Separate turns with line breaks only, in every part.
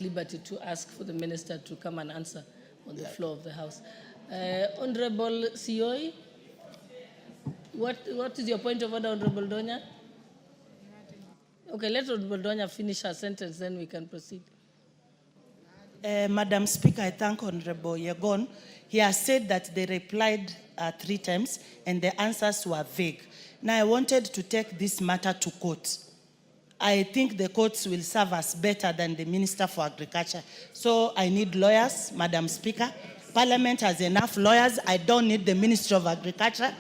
liberty to ask for the minister to come and answer on the floor of the House. Honorable Sioi, what is your point of order, Honorable Donya? Okay, let Honorable Donya finish her sentence, then we can proceed.
Madam Speaker, I thank Honorable Yegon. He has said that they replied 3 times and the answers were vague. Now I wanted to take this matter to court. I think the courts will serve us better than the Minister for Agriculture. So I need lawyers, Madam Speaker. Parliament has enough lawyers. I don't need the Ministry of Agriculture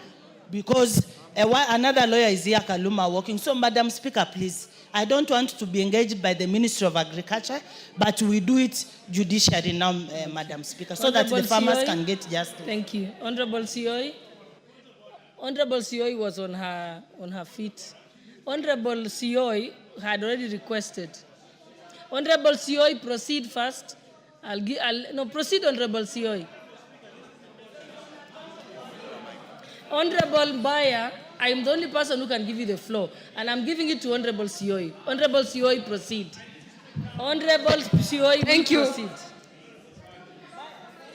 because another lawyer is here, Kaluma, working. So Madam Speaker, please, I don't want to be engaged by the Ministry of Agriculture, but we do it judicially now, Madam Speaker, so that the farmers can get justice.
Thank you. Honorable Sioi. Honorable Sioi was on her feet. Honorable Sioi had already requested. Honorable Sioi, proceed first. Proceed, Honorable Sioi. Honorable Baya, I am the only person who can give you the floor, and I'm giving it to Honorable Sioi. Honorable Sioi, proceed. Honorable Sioi,
thank you.
Proceed.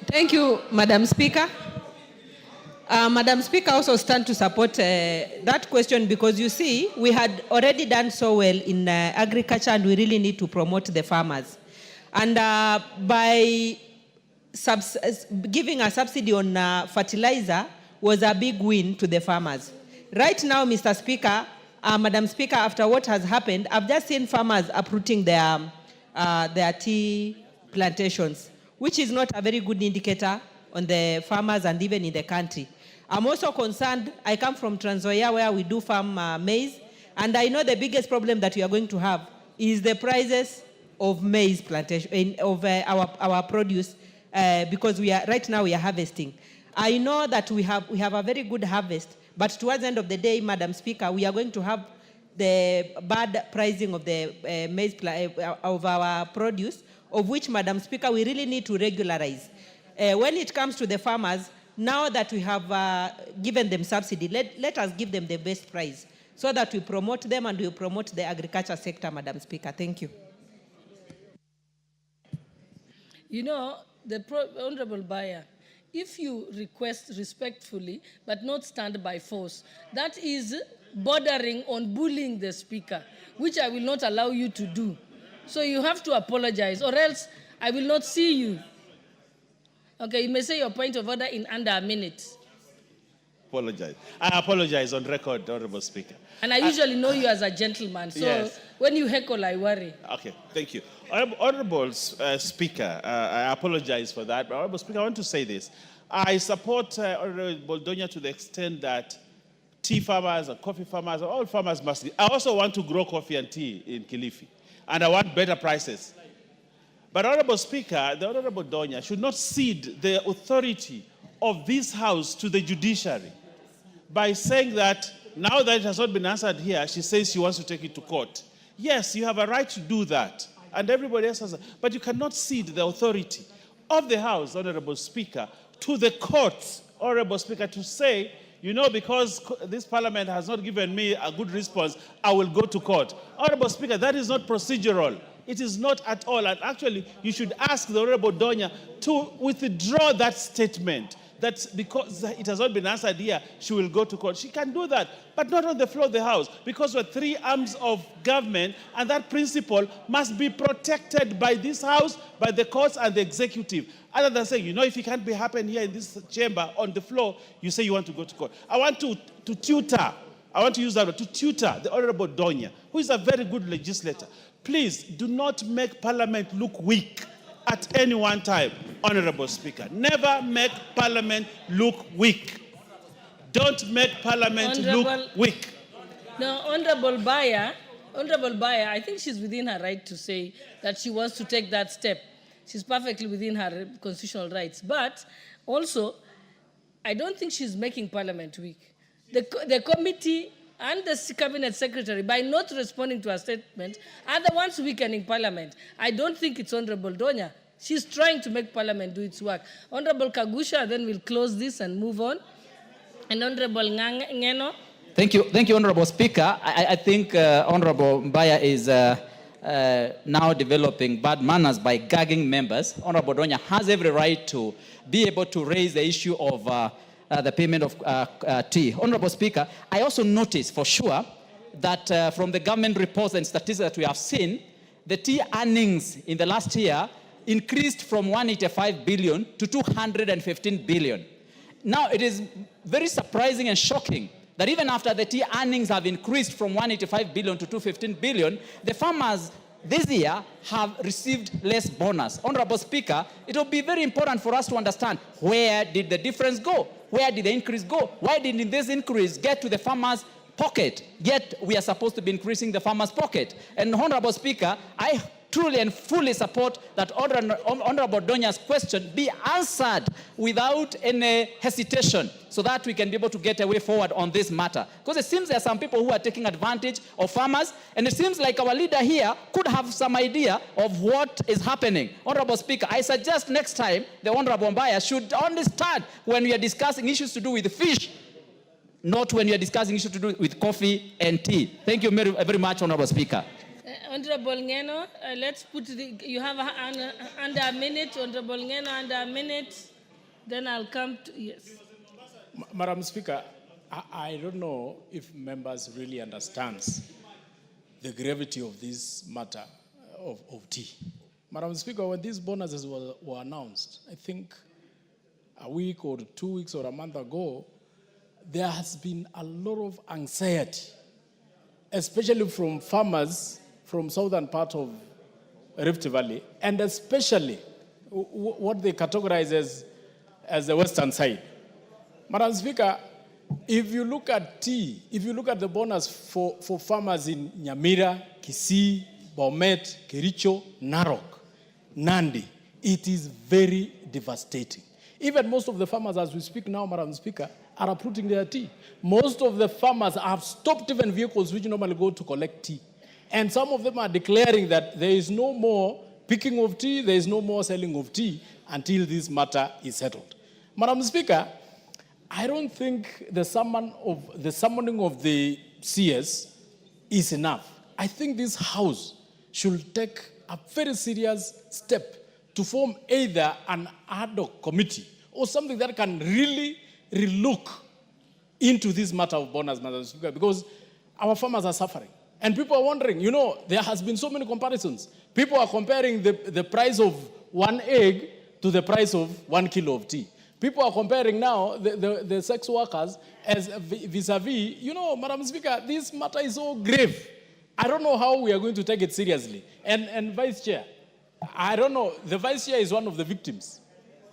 Thank you, Madam Speaker. Madam Speaker also stand to support that question because you see, we had already done so well in agriculture and we really need to promote the farmers. And by giving a subsidy on fertilizer was a big win to the farmers. Right now, Mr. Speaker, Madam Speaker, after what has happened, I've just seen farmers uprooting their tea plantations, which is not a very good indicator on the farmers and even in the country. I'm also concerned, I come from Trans Nzoia where we do farm maize, and I know the biggest problem that we are going to have is the prices of maize plantation, of our produce, because right now we are harvesting. I know that we have a very good harvest, but towards the end of the day, Madam Speaker, we are going to have the bad pricing of the maize of our produce, of which, Madam Speaker, we really need to regularize. When it comes to the farmers, now that we have given them subsidy, let us give them the best price so that we promote them and we promote the agriculture sector, Madam Speaker. Thank you.
You know, Honorable Baya, if you request respectfully but not stand by force, that is bordering on bullying the Speaker, which I will not allow you to do. So you have to apologize, or else I will not see you. Okay, you may say your point of order in under a minute.
Apologize. I apologize on record, Honorable Speaker.
And I usually know you as a gentleman, so yes. When you heckle, I worry.
Okay, thank you. Honorable Speaker, I apologize for that, but Honorable Speaker, I want to say this. I support Honorable Donya to the extent that tea farmers and coffee farmers, all farmers must be. I also want to grow coffee and tea in Kilifi, and I want better prices. But Honorable Speaker, the Honorable Donya should not cede the authority of this House to the judiciary by saying that now that it has not been answered here, she says she wants to take it to court. Yes, you have a right to do that, and everybody else has a, but you cannot cede the authority of the House, Honorable Speaker, to the courts, Honorable Speaker, to say, you know, because this Parliament has not given me a good response, I will go to court. Honorable Speaker, that is not procedural. It is not at all. And actually, you should ask the Honorable Donya to withdraw that statement, that because it has not been answered here, she will go to court. She can do that, but not on the floor of the House, because we're 3 arms of government, and that principle must be protected by this House, by the courts and the executive. Other than saying, you know, if it can't be happen here in this chamber on the floor, you say you want to go to court. I want to tutor. I want to use that word, to tutor the Honorable Donya, who is a very good legislator. Please do not make Parliament look weak at any one time, Honorable Speaker. Never make Parliament look weak. Don't make Parliament look weak.
No, Honorable Baya, I think she's within her right to say that she wants to take that step. She's perfectly within her constitutional rights. But also, I don't think she's making Parliament weak. The committee and the Cabinet Secretary, by not responding to her statement, are the ones weakening Parliament. I don't think it's Honorable Donya. She's trying to make Parliament do its work. Honorable Kaguchia, then we'll close this and move on. And Honorable Ngeno.
Thank you, Honorable Speaker. I think Honorable Baya is now developing bad manners by gagging members, Honorable Donya has every right to be able to raise the issue of the payment of tea. Honorable Speaker, I also noticed for sure that from the government reports and statistics that we have seen, the tea earnings in the last year increased from 185 billion to 215 billion. Now, it is very surprising and shocking that even after the tea earnings have increased from 185 billion to 215 billion, the farmers this year have received less bonus. Honorable Speaker, it will be very important for us to understand, where did the difference go? Where did the increase go? Why didn't this increase get to the farmers' pocket? Yet we are supposed to be increasing the farmers' pocket. And Honorable Speaker, I truly and fully support that Honorable Donya's question be answered without any hesitation, so that we can be able to get a way forward on this matter. Because it seems there are some people who are taking advantage of farmers, and it seems like our leader here could have some idea of what is happening. Honorable Speaker, I suggest next time the Honorable Baya should only start when we are discussing issues to do with fish, not when we are discussing issues to do with coffee and tea. Thank you very, very much, Honorable Speaker.
Honorable Ngeno, let's put you have under a minute, Honorable Ngeno, under a minute. Then I'll come to, yes.
Madam Speaker, I don't know if members really understands the gravity of this matter of tea. Madam Speaker, when these bonuses were announced, I think a week or 2 weeks or a month ago, there has been a lot of anxiety, especially from farmers from southern part of Rift Valley, and especially what they categorize as the western side. Madam Speaker, if you look at tea, if you look at the bonus for farmers in Nyamira, Kisii, Bomet, Kericho, Narok, Nandi, it is very devastating. Even most of the farmers, as we speak now, Madam Speaker, are uprooting their tea. Most of the farmers have stopped even vehicles which normally go to collect tea. And some of them are declaring that there is no more picking of tea, there is no more selling of tea until this matter is settled. Madam Speaker, I don't think the summoning of the CS is enough. I think this House should take a very serious step to form either an ad hoc committee or something that can really relook into this matter of bonus, Madam Speaker, because our farmers are suffering. And people are wondering, you know, there has been so many comparisons. People are comparing the price of one egg to the price of 1 kilo of tea. People are comparing now the sex workers as vis-a-vis, you know, Madam Speaker, this matter is so grave. I don't know how we are going to take it seriously. And Vice Chair, I don't know, the Vice Chair is one of the victims.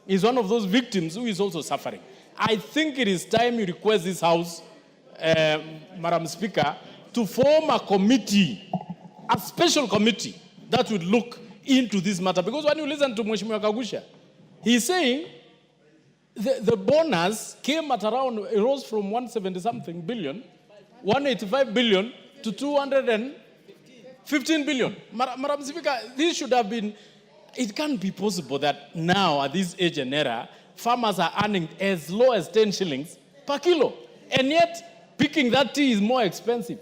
He's one of those victims who is also suffering. I think it is time you request this House, Madam Speaker, to form a committee, a special committee that would look into this matter. Because when you listen to Mheshimiwa Kaguchia, he's saying the bonus came at around, it rose from 170-something billion, 185 billion to 215 billion. Madam Speaker, this should have been, it can't be possible that now at this age and era, farmers are earning as low as 10 shillings per kilo. And yet, picking that tea is more expensive.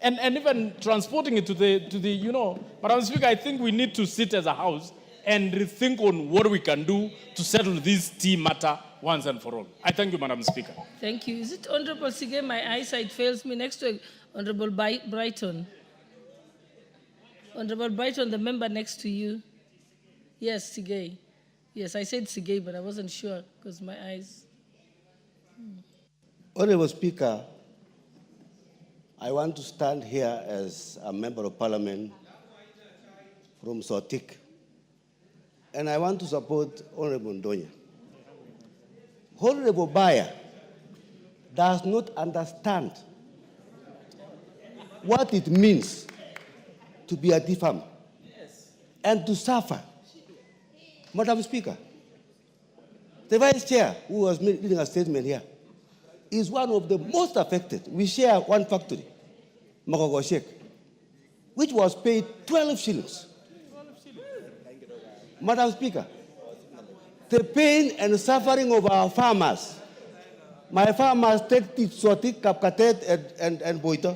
And even transporting it to the, you know, Madam Speaker, I think we need to sit as a House and rethink on what we can do to settle this tea matter once and for all. I thank you, Madam Speaker.
Thank you. Is it Honorable Sige? My eyesight fails me. Next to Honorable Brighton. Honorable Brighton, the member next to you. Yes, Sige. Yes, I said Sige, but I wasn't sure because my eyes.
Honorable Speaker, I want to stand here as a member of parliament from Sotik, and I want to support Honorable Donya. Honorable Baya does not understand what it means to be a tea farmer and to suffer. Madam Speaker, the Vice Chair, who was leading a statement here, is one of the most affected. We share one factory, Magogo Shek, which was paid 12 shillings. Madam Speaker, the pain and suffering of our farmers, my farmers take Sotik, Kapkatet, and Boito.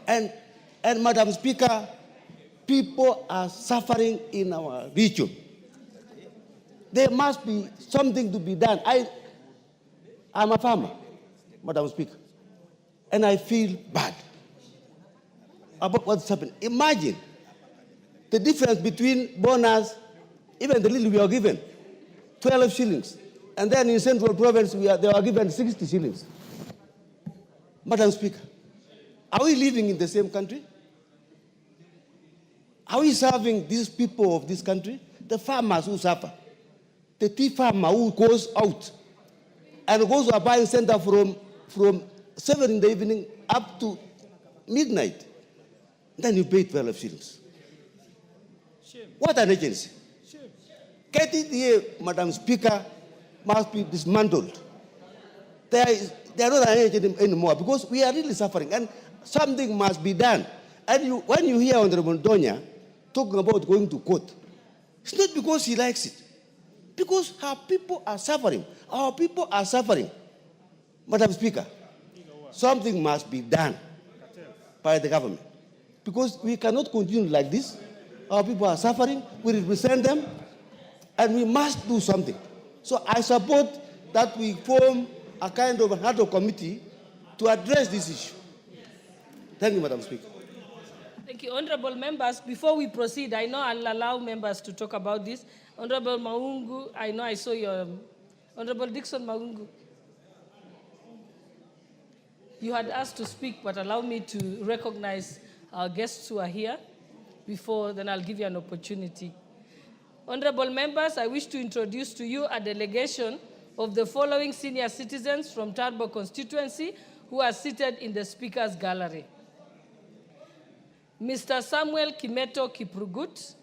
And Madam Speaker, People are suffering in our region. There must be something to be done. I'm a farmer, Madam Speaker, and I feel bad about what's happened. Imagine the difference between bonus, even the little we are given, 12 shillings, and then in Central Province they are given 60 shillings. Madam Speaker, are we living in the same country? Are we serving these people of this country? The farmers who suffer. The tea farmer who goes out and goes to a buying center from 7 in the evening up to midnight. Then you pay 12 shillings. What an agency. KTDA, Madam Speaker, must be dismantled. They are not an agency anymore because we are really suffering and something must be done. And when you hear Honorable Donya talking about going to court, it's not because he likes it. Because our people are suffering. Our people are suffering. Madam Speaker, something must be done by the government. Because we cannot continue like this. Our people are suffering. We represent them. And we must do something. So I support that we form a kind of a ad hoc committee to address this issue. Thank you, Madam Speaker.
Thank you. Honorable members, before we proceed, I know I'll allow members to talk about this. Honorable Maungu, I know I saw your... Honorable Dixon Maungu, you had asked to speak, but allow me to recognize our guests who are here before, then I'll give you an opportunity. Honorable members, I wish to introduce to you a delegation of the following senior citizens from Turbo constituency who are seated in the Speaker's gallery. Mr. Samuel Kimeto Kiprugut,